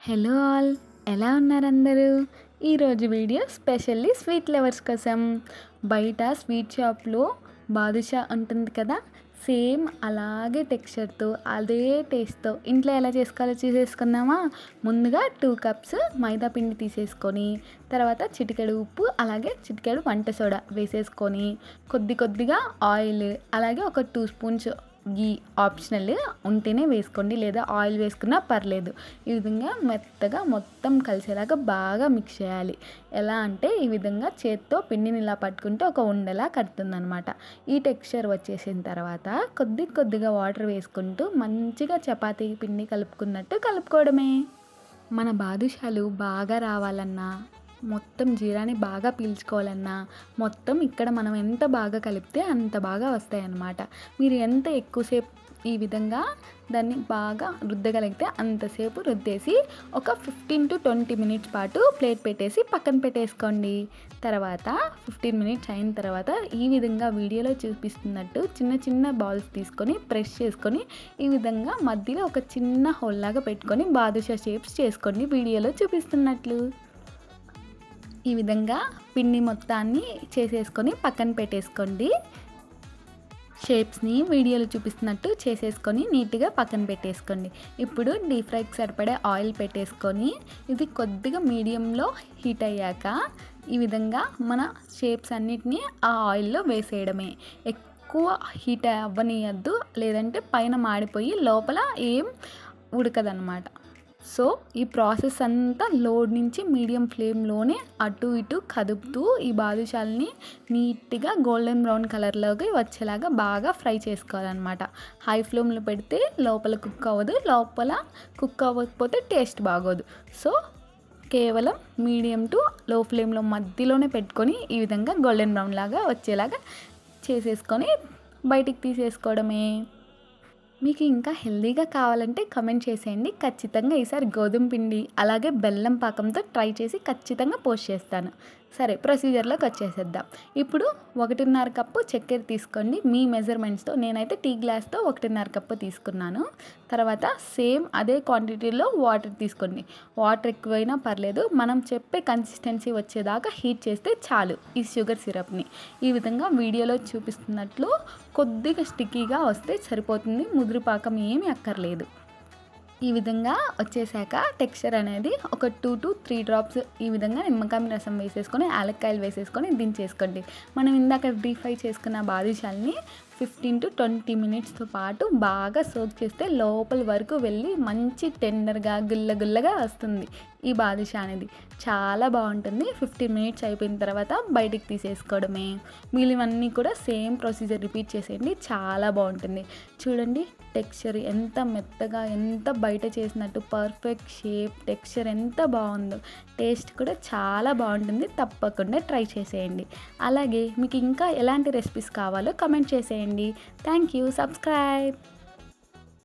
Hello all, ఎలా ఉన్నారు అందరూ? ఈరోజు వీడియో స్పెషల్లీ స్వీట్ లవర్స్ కోసం. బయట స్వీట్ షాప్లో బాదుషా ఉంటుంది కదా, సేమ్ అలాగే టెక్స్చర్తో అదే టేస్ట్తో ఇంట్లో ఎలా చేసుకోవాలో చూసేసుకుందామా. ముందుగా 2 కప్స్ మైదా పిండి తీసేసుకొని, తర్వాత చిటికెడు ఉప్పు అలాగే చిటికెడు వంట సోడా వేసేసుకొని, కొద్దిగా ఆయిల్ అలాగే ఒక 2 స్పూన్స్ గీ ఆప్షనల్, ఉంటేనే వేసుకోండి లేదా ఆయిల్ వేసుకున్నా పర్లేదు. ఈ విధంగా మెత్తగా మొత్తం కలిసేలాగా బాగా మిక్స్ చేయాలి. ఎలా అంటే ఈ విధంగా చేత్తో పిండిని ఇలా పట్టుకుంటే ఒక ఉండలా కడుతుందనమాట. ఈ టెక్స్చర్ వచ్చేసిన తర్వాత కొద్దిగా వాటర్ వేసుకుంటూ మంచిగా చపాతీ పిండి కలుపుకున్నట్టు కలుపుకోవడమే. మన బాదుషాలు బాగా రావాలన్నా, మొత్తం జీరాని బాగా పీల్చుకోవాలన్నా, మొత్తం ఇక్కడ మనం ఎంత బాగా కలిపితే అంత బాగా వస్తాయన్నమాట. మీరు ఎంత ఎక్కువసేపు ఈ విధంగా దాన్ని బాగా రుద్దగలిగితే అంతసేపు రుద్దేసి ఒక 15 to 20 మినిట్స్ పాటు ప్లేట్ పెట్టేసి పక్కన పెట్టేసుకోండి. తర్వాత 15 మినిట్స్ అయిన తర్వాత ఈ విధంగా వీడియోలో చూపిస్తున్నట్టు చిన్న బాల్స్ తీసుకొని ప్రెస్ చేసుకొని ఈ విధంగా మధ్యలో ఒక చిన్న హోల్ లాగా పెట్టుకొని బాదుషా షేప్స్ చేసుకోండి వీడియోలో చూపిస్తున్నట్లు. ఈ విధంగా పిండి మొత్తాన్ని చేసేసుకొని పక్కన పెట్టేసుకోండి. షేప్స్ని వీడియోలో చూపిస్తున్నట్టు చేసేసుకొని నీట్గా పక్కన పెట్టేసుకోండి. ఇప్పుడు డీప్ ఫ్రైకి సరిపడే ఆయిల్ పెట్టేసుకొని ఇది కొద్దిగా మీడియంలో హీట్ అయ్యాక ఈ విధంగా మన షేప్స్ అన్నిటినీ ఆ ఆయిల్లో వేసేయడమే. ఎక్కువ హీట్ అవ్వనియద్దు, లేదంటే పైన మాడిపోయి లోపల ఏం ఉడకదన్నమాట. సో ఈ ప్రాసెస్ అంతా లో నుంచి మీడియం ఫ్లేమ్లోనే అటు ఇటు కదుపుతూ ఈ బాదుషాలని నీట్గా గోల్డెన్ బ్రౌన్ కలర్లోకి వచ్చేలాగా బాగా ఫ్రై చేసుకోవాలన్నమాట. హై ఫ్లేమ్లో పెడితే లోపల కుక్ అవ్వదు, లోపల కుక్ అవ్వకపోతే టేస్ట్ బాగోదు. సో కేవలం మీడియం టు లో ఫ్లేమ్లో మధ్యలోనే పెట్టుకొని ఈ విధంగా గోల్డెన్ బ్రౌన్ లాగా వచ్చేలాగా చేసేసుకొని బయటికి తీసేసుకోవడమే. మీకు ఇంకా హెల్తీగా కావాలంటే కమెంట్ చేసేయండి. ఖచ్చితంగా ఈసారి గోధుమ పిండి అలాగే బెల్లం పాకంతో ట్రై చేసి ఖచ్చితంగా పోస్ట్ చేస్తాను. సరే, ప్రొసీజర్లోకి వచ్చేసేద్దాం. ఇప్పుడు 1.5 కప్పు చక్కెర తీసుకోండి మీ మెజర్మెంట్స్తో. నేనైతే టీ గ్లాస్తో 1.5 కప్పు తీసుకున్నాను. తర్వాత సేమ్ అదే క్వాంటిటీలో వాటర్ తీసుకోండి. వాటర్ ఎక్కువైనా పర్లేదు, మనం చెప్పే కన్సిస్టెన్సీ వచ్చేదాకా హీట్ చేస్తే చాలు. ఈ షుగర్ సిరప్ని ఈ విధంగా వీడియోలో చూపిస్తున్నట్లు కొద్దిగా స్టిక్కీగా వస్తే సరిపోతుంది, ముదురు పాకం ఏమీ అక్కర్లేదు. ఈ విధంగా వచ్చేసాక టెక్స్చర్ అనేది ఒక 2 to 3 డ్రాప్స్ ఈ విధంగా నిమ్మకాయ రసం వేసేసుకొని యాలక్కాయలు వేసేసుకొని దించేసుకోండి. మనం ఇందాక డీప్ ఫ్రై చేసుకున్న బాదుషాలని 15 to 20 మినిట్స్తో పాటు బాగా సోక్ చేస్తే లోపల వరకు వెళ్ళి మంచి టెండర్గా గుల్లగా వస్తుంది. ఈ బాదుషా అనేది చాలా బాగుంటుంది. 15 మినిట్స్ అయిపోయిన తర్వాత బయటికి తీసేసుకోవడమే. మిగిలినవన్నీ కూడా సేమ్ ప్రొసీజర్ రిపీట్ చేసేయండి, చాలా బాగుంటుంది. చూడండి టెక్స్చర్ ఎంత మెత్తగా, ఎంత బయట చేసినట్టు పర్ఫెక్ట్ షేప్, టెక్స్చర్ ఎంత బాగుందో, టేస్ట్ కూడా చాలా బాగుంటుంది. తప్పకుండా ట్రై చేసేయండి. అలాగే మీకు ఇంకా ఎలాంటి రెసిపీస్ కావాలో కమెంట్ చేసేయండి. Thank you. సబ్స్క్రైబ్.